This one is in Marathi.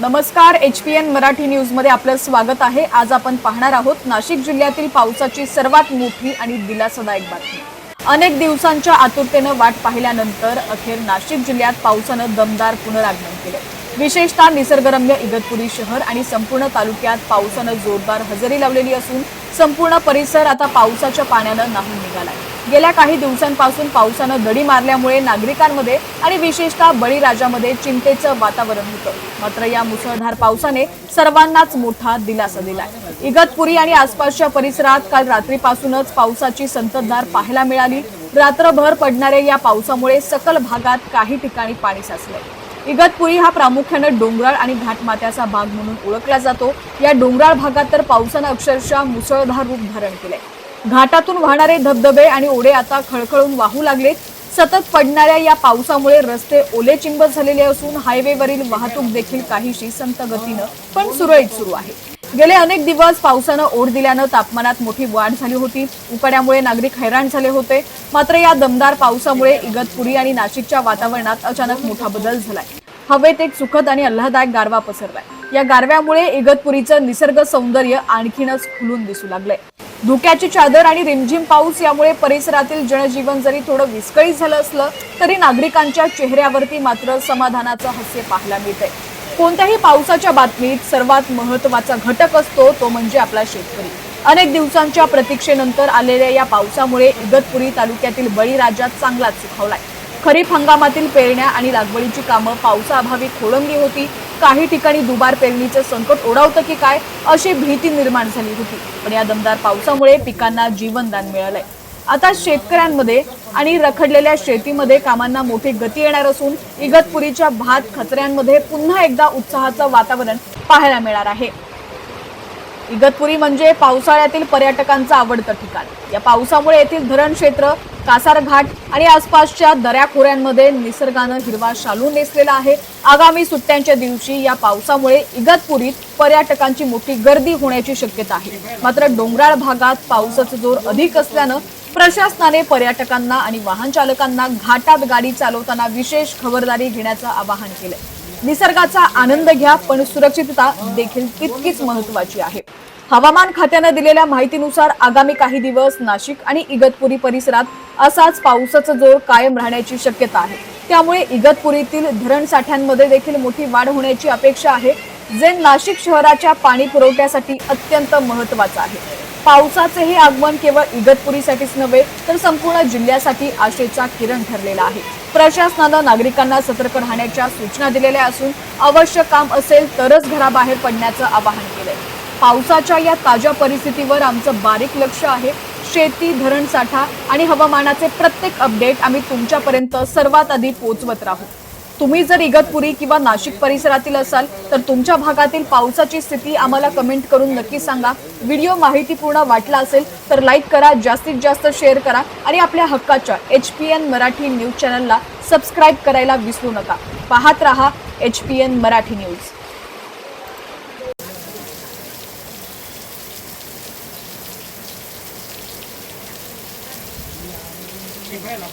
नमस्कार, HPN मराठी न्यूज मध्ये आपलं स्वागत आहे। आज आपण पाहणार आहोत नाशिक जिल्ह्यातील पावसाची सर्वात मोठी आणि दिलासादायक बातमी। अनेक दिवसांच्या आतुरतेने वाट पाहिल्यानंतर अखेर नाशिक जिल्ह्यात पावसाने दमदार पुनरागमन केले। विशेषतः निसर्गरम्य इगतपुरी शहर आणि संपूर्ण तालुक्यात पावसाने जोरदार हजेरी लावलेली असून संपूर्ण परिसर आता पावसाच्या पाण्याने न्हाऊन निघालाय। गेल्या काही दिवसांपासून पावसाने दडी मारल्यामुळे नागरिकांमध्ये आणि विशेषतः बळीराजामध्ये चिंतेचं वातावरण होतं। मात्र या मुसळधार पावसाने सर्वांनाच मोठा दिलासा दिलाय। इगतपुरी आणि आसपासच्या परिसरात काल रात्रीपासूनच पावसाची संततधार पाहायला मिळाली। रात्रभर पडणाऱ्या या पावसामुळे सकल भागात काही ठिकाणी पाणी साचलंय। इगतपुरी हा प्रामुख्याने डोंगराळ आणि घाटमाथ्याचा भाग म्हणून ओळखला जातो। या डोंगराळ भागात तर पावसाने अक्षरशः मुसळधार रूप धारण केलंय। घाटातून वाहणारे धबधबे आणि ओढे आता खळखळून वाहू लागलेत। सतत पडणाऱ्या या पावसामुळे रस्ते ओलेचिंब झालेले असून हायवेवरील वाहतूक देखील काहीशी संथ गतीने पण सुरळीत सुरू आहे। गेले अनेक दिवस पावसाने ओढ दिल्याने तापमानात मोठी वाढ झाली होती। उकाड्यामुळे नागरिक हैराण झाले होते। मात्र या दमदार पावसामुळे इगतपुरी आणि नाशिकच्या वातावरणात अचानक मोठा बदल झालाय। हवेत एक सुखद आणि आल्हाददायक गारवा पसरलाय। या गारव्यामुळे इगतपुरीचं निसर्ग सौंदर्य आणखीनच खुलून दिसू लागलंय। धुक्याची चादर आणि रिमझिम पाऊस यामुळे परिसरातील जनजीवन जरी थोडं विस्कळीत झालं असलं तरी नागरिकांच्या चेहऱ्यावरती मात्र समाधानाचं हास्य पाहायला मिळतंय। कोणत्याही पावसाच्या बातमीत सर्वात महत्त्वाचा घटक असतो तो म्हणजे आपला शेतकरी। अनेक दिवसांच्या प्रतीक्षेनंतर आलेल्या या पावसामुळे इगतपुरी तालुक्यातील बळीराजा चांगलाच सुखावलाय। खरीप हंगामातील पेरण्या आणि लागवडीची कामं पावसाअभावी खोळंबली होती। काही ठिकाणी दुबार पेरणीचं संकट ओढावतं की काय अशी भीती निर्माण झाली होती। पण या दमदार पावसामुळे पिकांना जीवनदान मिळालंय। आता शेतकऱ्यांमध्ये आणि रखडलेल्या शेतीमध्ये कामांना मोठी गती येणार असून इगतपुरीच्या भात खचऱ्यांमध्ये पुन्हा एकदा उत्साहाचं वातावरण पाहायला मिळणार आहे। इगतपुरी म्हणजे पावसाळ्यातील पर्यटकांचं आवडतं ठिकाण। या पावसामुळे येथील धरण क्षेत्र, कासार घाट आणि आसपासच्या दऱ्याखोऱ्यांमध्ये निसर्गानं हिरवा शालू नेसलेला आहे। आगामी सुट्ट्यांच्या दिवशी या पावसामुळे इगतपुरीत पर्यटकांची मोठी गर्दी होण्याची शक्यता आहे। मात्र डोंगराळ भागात पावसाचा जोर अधिक असल्यानं प्रशासनाने पर्यटकांना आणि वाहन चालकांना घाटात गाडी चालवताना विशेष खबरदारी घेण्याचं आवाहन केलंय। निसर्गाचा आनंद घ्या पण सुरक्षितता देखील तितकीच महत्त्वाची आहे। हवामान खात्याने दिलेल्या माहितीनुसार आगामी काही दिवस नाशिक आणि इगतपुरी परिसरात असाच पावसाचा जोर कायम राहण्याची शक्यता आहे। त्यामुळे इगतपुरीतील धरण साठ्यांमध्ये देखील मोठी वाढ होण्याची अपेक्षा आहे, जे नाशिक शहराच्या पाणी पुरवठ्यासाठी अत्यंत महत्त्वाचं आहे। पावसाचे हे आगमन केवळ इगतपुरीसाठीच नव्हे तर संपूर्ण जिल्ह्यासाठी आशेचा किरण ठरलेला आहे। प्रशासनाने नागरिकांना सतर्क राहण्याच्या सूचना दिलेल्या असून आवश्यक काम असेल तरच घराबाहेर पडण्याचं आवाहन केलंय। पावसाच्या या ताज्या परिस्थितीवर आमचं बारीक लक्ष आहे। शेती, धरण साठा आणि हवामानाचे प्रत्येक अपडेट आम्ही तुमच्यापर्यंत सर्वात आधी पोहोचवत राहू। तुम्ही जर इगतपुरी किंवा नाशिक परिसरातील असाल तर तुमच्या भागातील पावसाची स्थिती आम्हाला कमेंट करून नक्की सांगा। व्हिडिओ माहितीपूर्ण वाटला असेल तर लाईक करा, जास्तीत जास्त शेअर करा आणि आपल्या हक्काच्या HPN मराठी न्यूज चॅनलला सबस्क्राईब करायला विसरू नका। पाहत रहा HPN Marathi news. Quem vai lá?